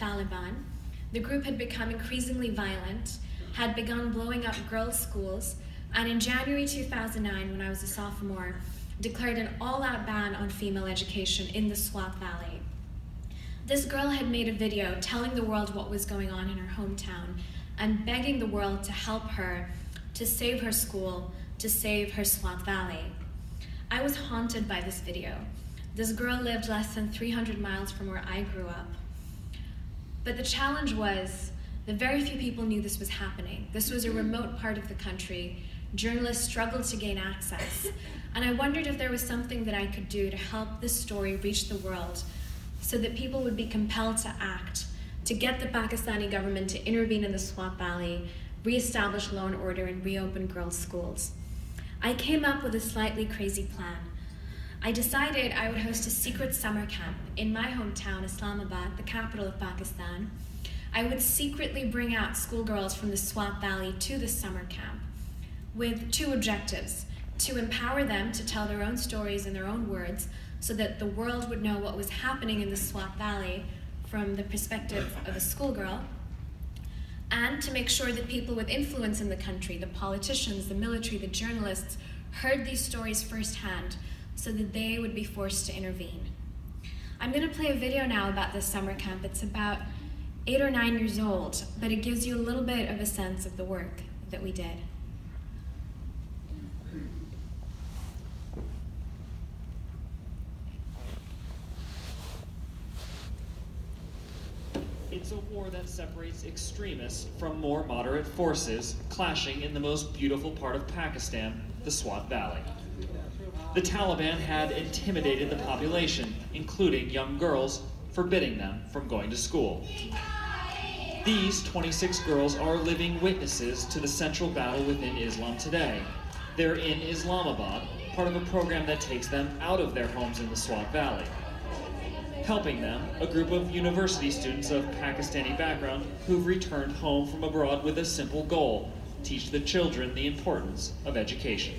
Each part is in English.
Taliban. The group had become increasingly violent, had begun blowing up girls' schools, and in January 2009, when I was a sophomore, declared an all-out ban on female education in the Swat Valley. This girl had made a video telling the world what was going on in her hometown and begging the world to help her, to save her school, to save her Swat Valley. I was haunted by this video. This girl lived less than 300 miles from where I grew up. But the challenge was that very few people knew this was happening. This was a remote part of the country. Journalists struggled to gain access. And I wondered if there was something that I could do to help this story reach the world so that people would be compelled to act, to get the Pakistani government to intervene in the Swat Valley, reestablish law and order, and reopen girls' schools. I came up with a slightly crazy plan. I decided I would host a secret summer camp in my hometown, Islamabad, the capital of Pakistan. I would secretly bring out schoolgirls from the Swat Valley to the summer camp with two objectives: to empower them to tell their own stories in their own words so that the world would know what was happening in the Swat Valley from the perspective of a schoolgirl, and to make sure that people with influence in the country, the politicians, the military, the journalists, heard these stories firsthand so that they would be forced to intervene. I'm going to play a video now about this summer camp. It's about 8 or 9 years old, but it gives you a little bit of a sense of the work that we did. It's a war that separates extremists from more moderate forces, clashing in the most beautiful part of Pakistan, the Swat Valley. The Taliban had intimidated the population, including young girls, forbidding them from going to school. These 26 girls are living witnesses to the central battle within Islam today. They're in Islamabad, part of a program that takes them out of their homes in the Swat Valley. Helping them, a group of university students of Pakistani background who've returned home from abroad with a simple goal: teach the children the importance of education.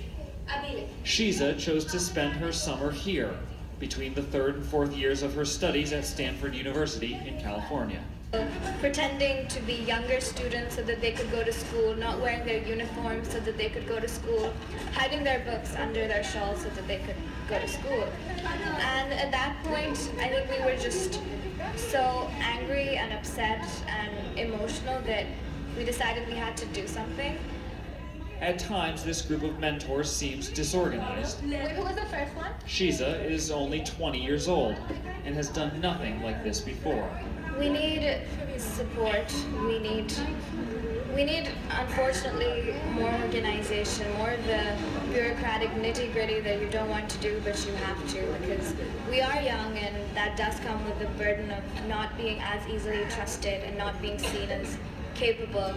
Shiza chose to spend her summer here, between the 3rd and 4th years of her studies at Stanford University in California. Pretending to be younger students so that they could go to school, not wearing their uniforms so that they could go to school, hiding their books under their shawls so that they could go to school. And at that point, I think we were just so angry and upset and emotional that we decided we had to do something. At times, this group of mentors seems disorganized. Wait, who was the first one? Shiza is only 20 years old and has done nothing like this before. We need support. We need, unfortunately, more organization, more of the bureaucratic nitty-gritty that you don't want to do, but you have to, because we are young, and that does come with the burden of not being as easily trusted and not being seen as capable.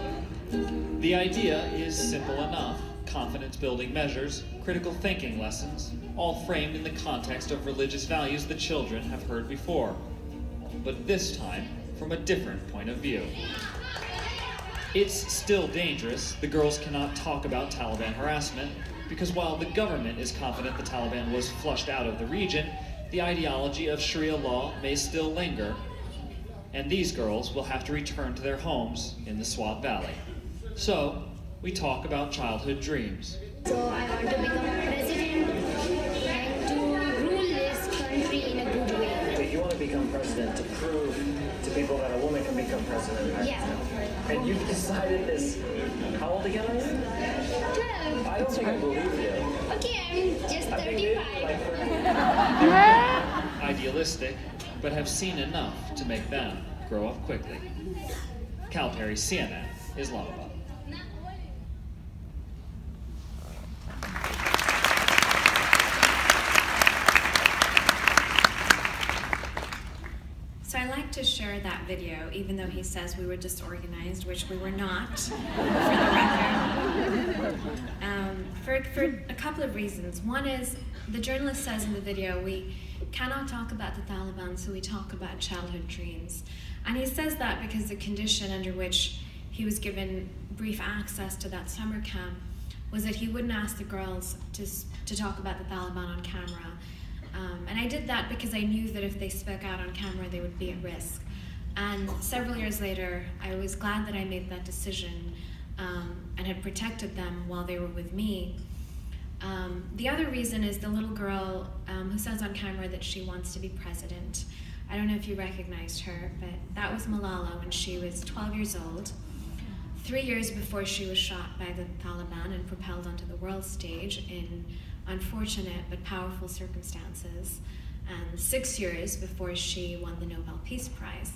The idea is simple enough: confidence-building measures, critical thinking lessons, all framed in the context of religious values the children have heard before, but this time from a different point of view. It's still dangerous. The girls cannot talk about Taliban harassment because while the government is confident the Taliban was flushed out of the region, the ideology of Sharia law may still linger, and these girls will have to return to their homes in the Swat Valley. So, we talk about childhood dreams. So I want to become a president and to rule this country in a good way. You want to become president to prove to people that a woman can become president? Yeah. And you've decided this. How old again are you? 12. I don't think I believe you. Okay, I'm just 35. Idealistic, but have seen enough to make them grow up quickly. Cal Perry, CNN, Islamabad. So I like to share that video, even though he says we were disorganized, which we were not, for the record. For a couple of reasons. One is, the journalist says in the video, we cannot talk about the Taliban, so we talk about childhood dreams. And he says that because the condition under which he was given brief access to that summer camp was that he wouldn't ask the girls to talk about the Taliban on camera. And I did that because I knew that if they spoke out on camera, they would be at risk. And several years later, I was glad that I made that decision and had protected them while they were with me. The other reason is the little girl who says on camera that she wants to be president. I don't know if you recognized her, but that was Malala when she was 12 years old, 3 years before she was shot by the Taliban and propelled onto the world stage in unfortunate but powerful circumstances, and 6 years before she won the Nobel Peace Prize.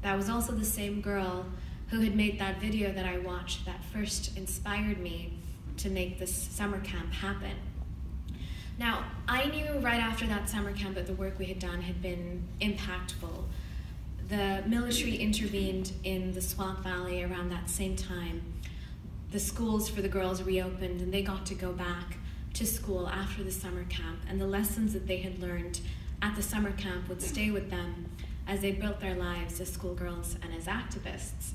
That was also the same girl who had made that video that I watched that first inspired me to make this summer camp happen. Now, I knew right after that summer camp that the work we had done had been impactful. The military intervened in the Swat Valley around that same time. The schools for the girls reopened and they got to go back to school after the summer camp, and the lessons that they had learned at the summer camp would stay with them as they built their lives as schoolgirls and as activists.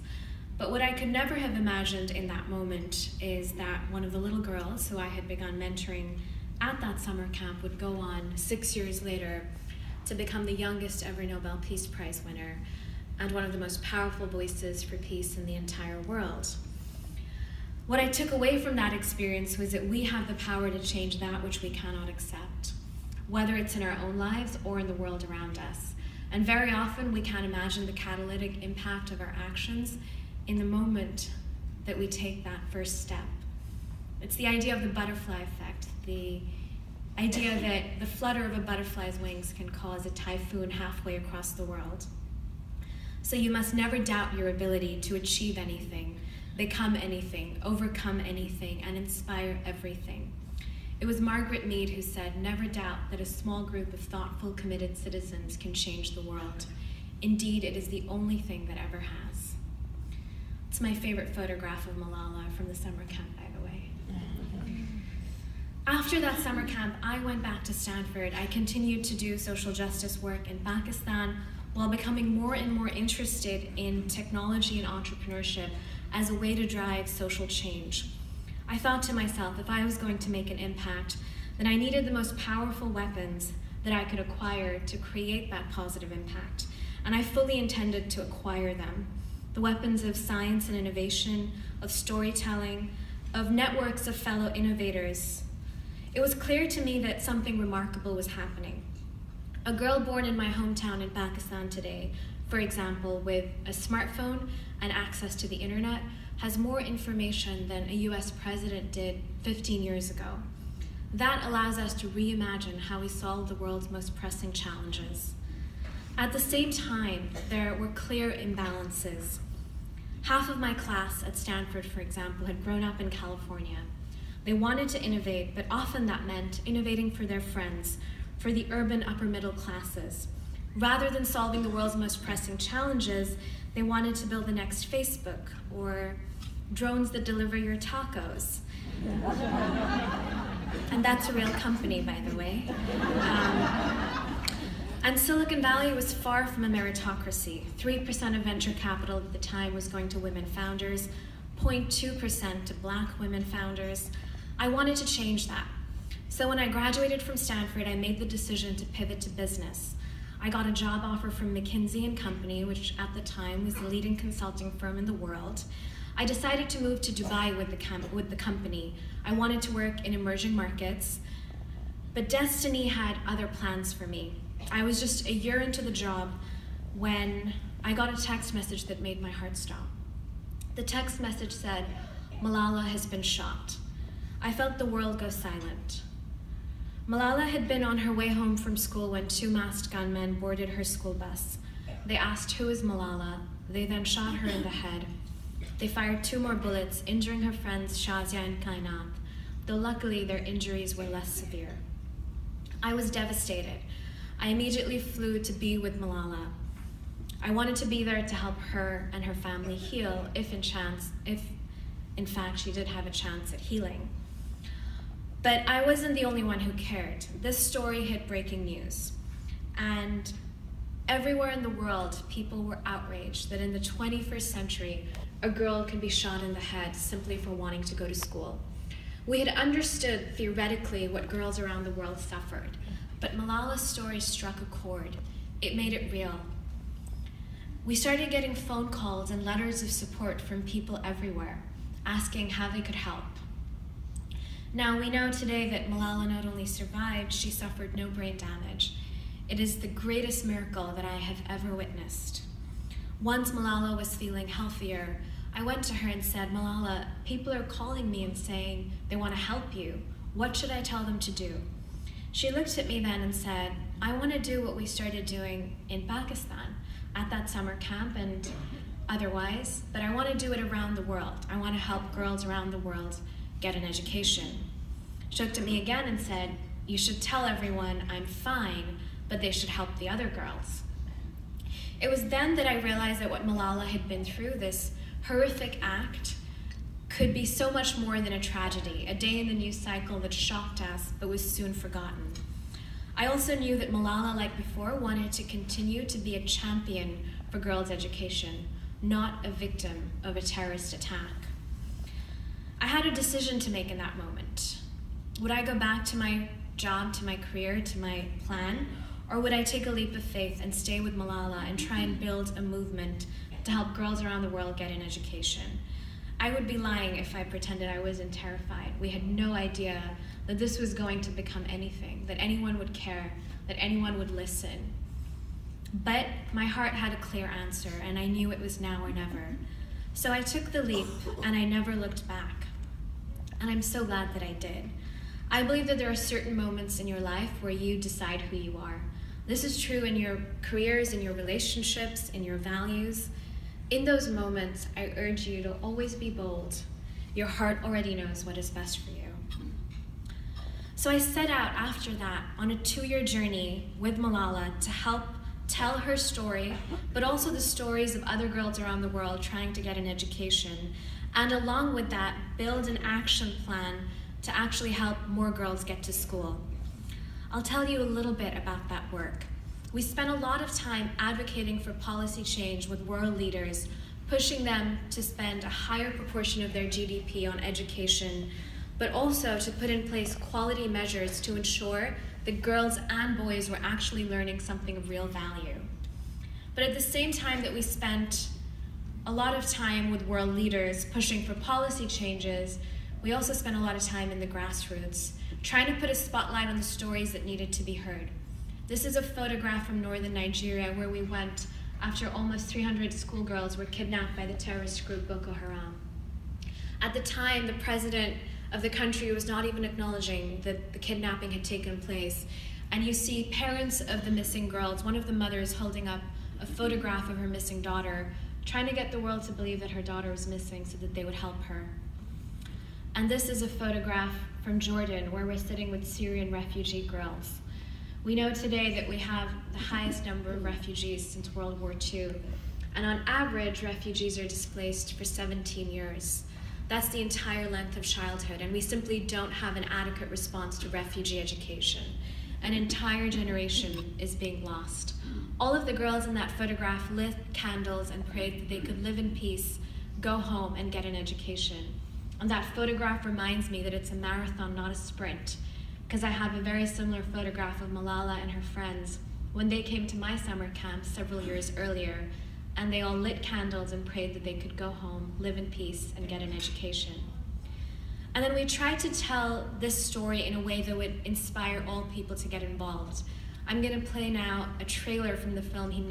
But what I could never have imagined in that moment is that one of the little girls who I had begun mentoring at that summer camp would go on 6 years later to become the youngest ever Nobel Peace Prize winner and one of the most powerful voices for peace in the entire world. What I took away from that experience was that we have the power to change that which we cannot accept, whether it's in our own lives or in the world around us. And very often we can't imagine the catalytic impact of our actions in the moment that we take that first step. It's the idea of the butterfly effect, the idea that the flutter of a butterfly's wings can cause a typhoon halfway across the world. So you must never doubt your ability to achieve anything, become anything, overcome anything, and inspire everything. It was Margaret Mead who said, "Never doubt that a small group of thoughtful, committed citizens can change the world. Indeed, it is the only thing that ever has." It's my favorite photograph of Malala from the summer camp, by the way. After that summer camp, I went back to Stanford. I continued to do social justice work in Pakistan while becoming more and more interested in technology and entrepreneurship as a way to drive social change. I thought to myself, if I was going to make an impact, then I needed the most powerful weapons that I could acquire to create that positive impact. And I fully intended to acquire them. The weapons of science and innovation, of storytelling, of networks of fellow innovators. It was clear to me that something remarkable was happening. A girl born in my hometown in Pakistan today, for example, with a smartphone and access to the internet, has more information than a US president did 15 years ago. That allows us to reimagine how we solve the world's most pressing challenges. At the same time, there were clear imbalances. Half of my class at Stanford, for example, had grown up in California. They wanted to innovate, but often that meant innovating for their friends, for the urban upper middle classes. Rather than solving the world's most pressing challenges, they wanted to build the next Facebook or drones that deliver your tacos. And that's a real company, by the way. And Silicon Valley was far from a meritocracy. 3% of venture capital at the time was going to women founders, 0.2% to Black women founders. I wanted to change that. So when I graduated from Stanford, I made the decision to pivot to business. I got a job offer from McKinsey & Company, which at the time was the leading consulting firm in the world. I decided to move to Dubai with the company. I wanted to work in emerging markets, but destiny had other plans for me. I was just a year into the job when I got a text message that made my heart stop. The text message said, "Malala has been shot." I felt the world go silent. Malala had been on her way home from school when 2 masked gunmen boarded her school bus. They asked, "Who is Malala?" They then shot her in the head. They fired 2 more bullets, injuring her friends Shiza and Kainat, though luckily their injuries were less severe. I was devastated. I immediately flew to be with Malala. I wanted to be there to help her and her family heal if in fact she did have a chance at healing. But I wasn't the only one who cared. This story hit breaking news. And everywhere in the world, people were outraged that in the 21st century, a girl could be shot in the head simply for wanting to go to school. We had understood theoretically what girls around the world suffered, but Malala's story struck a chord. It made it real. We started getting phone calls and letters of support from people everywhere, asking how they could help. Now, we know today that Malala not only survived, she suffered no brain damage. It is the greatest miracle that I have ever witnessed. Once Malala was feeling healthier, I went to her and said, Malala, people are calling me and saying they want to help you. What should I tell them to do? She looked at me then and said, I want to do what we started doing in Pakistan at that summer camp and otherwise, but I want to do it around the world. I want to help girls around the world get an education. She looked at me again and said, you should tell everyone I'm fine, but they should help the other girls. It was then that I realized that what Malala had been through, this horrific act, could be so much more than a tragedy, a day in the news cycle that shocked us but was soon forgotten. I also knew that Malala, like before, wanted to continue to be a champion for girls' education, not a victim of a terrorist attack. I had a decision to make in that moment. Would I go back to my job, to my career, to my plan, or would I take a leap of faith and stay with Malala and try and build a movement to help girls around the world get an education? I would be lying if I pretended I wasn't terrified. We had no idea that this was going to become anything, that anyone would care, that anyone would listen. But my heart had a clear answer, and I knew it was now or never. So I took the leap, and I never looked back. And I'm so glad that I did. I believe that there are certain moments in your life where you decide who you are. This is true in your careers, in your relationships, in your values. In those moments, I urge you to always be bold. Your heart already knows what is best for you. So I set out after that on a 2-year journey with Malala to help tell her story, but also the stories of other girls around the world trying to get an education, and along with that, build an action plan to actually help more girls get to school. I'll tell you a little bit about that work. We spent a lot of time advocating for policy change with world leaders, pushing them to spend a higher proportion of their GDP on education, but also to put in place quality measures to ensure that girls and boys were actually learning something of real value. But at the same time that we spent a lot of time with world leaders pushing for policy changes, we also spent a lot of time in the grassroots, trying to put a spotlight on the stories that needed to be heard. This is a photograph from northern Nigeria where we went after almost 300 schoolgirls were kidnapped by the terrorist group Boko Haram. At the time, the president of the country was not even acknowledging that the kidnapping had taken place. And you see parents of the missing girls, one of the mothers holding up a photograph of her missing daughter, trying to get the world to believe that her daughter was missing so that they would help her. And this is a photograph from Jordan where we're sitting with Syrian refugee girls. We know today that we have the highest number of refugees since World War II. And on average, refugees are displaced for 17 years. That's the entire length of childhood, and we simply don't have an adequate response to refugee education. An entire generation is being lost. All of the girls in that photograph lit candles and prayed that they could live in peace, go home, and get an education. And that photograph reminds me that it's a marathon, not a sprint, because I have a very similar photograph of Malala and her friends when they came to my summer camp several years earlier, and they all lit candles and prayed that they could go home, live in peace, and get an education. And then we tried to tell this story in a way that would inspire all people to get involved. I'm going to play now a trailer from the film